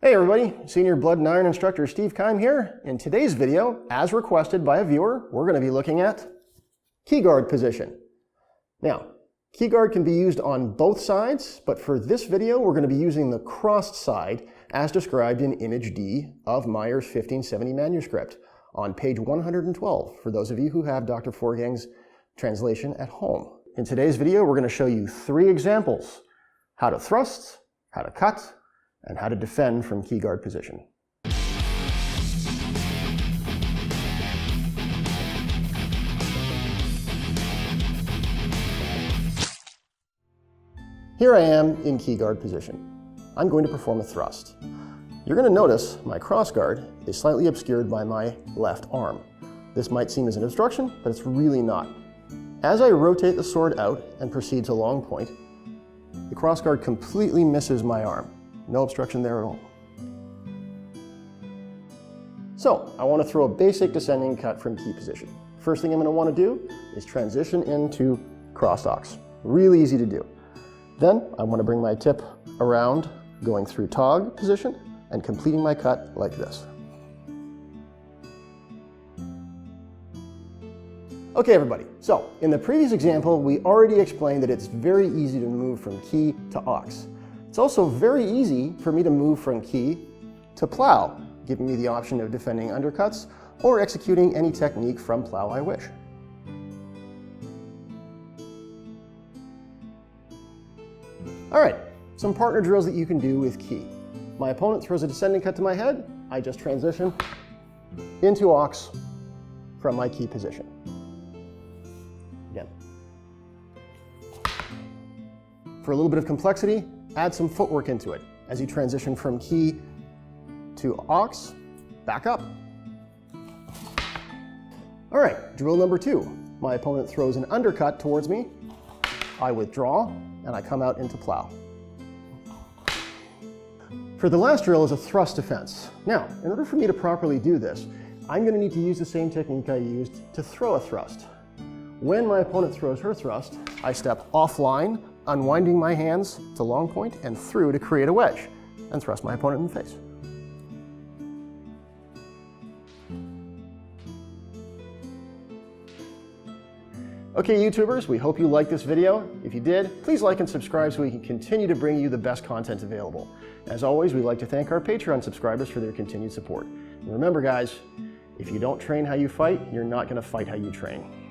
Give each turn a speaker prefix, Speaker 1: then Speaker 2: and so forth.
Speaker 1: Hey everybody, Senior Blood and Iron Instructor Steve Kime here. In today's video, as requested by a viewer, we're going to be looking at Keyguard Position. Now, Keyguard can be used on both sides, but for this video, we're going to be using the crossed side as described in Image D of Meyer's 1570 manuscript on page 112, for those of you who have Dr. Forgang's translation at home. In today's video, we're going to show you 3 examples: how to thrust, how to cut, and how to defend from Keyguard position. Here I am in Keyguard position. I'm going to perform a thrust. You're going to notice my crossguard is slightly obscured by my left arm. This might seem as an obstruction, but it's really not. As I rotate the sword out and proceed to long point, the crossguard completely misses my arm. No obstruction there at all. So, I want to throw a basic descending cut from key position. First thing I'm going to want to do is transition into crossed ox. Really easy to do. Then, I want to bring my tip around, going through tog position, and completing my cut like this. Okay everybody, so in the previous example, we already explained that it's very easy to move from key to ox. It's also very easy for me to move from key to plow, giving me the option of defending undercuts or executing any technique from plow I wish. Alright, some partner drills that you can do with key. My opponent throws a descending cut to my head, I just transition into ox from my key position. Again. For a little bit of complexity, add some footwork into it as you transition from key to ox, back up. All right, drill number 2. My opponent throws an undercut towards me. I withdraw, and I come out into plow. For the last drill is a thrust defense. Now, in order for me to properly do this, I'm going to need to use the same technique I used to throw a thrust. When my opponent throws her thrust, I step offline, unwinding my hands to long point and through to create a wedge, and thrust my opponent in the face. Okay YouTubers, we hope you liked this video. If you did, please like and subscribe so we can continue to bring you the best content available. As always, we'd like to thank our Patreon subscribers for their continued support. And remember guys, if you don't train how you fight, you're not going to fight how you train.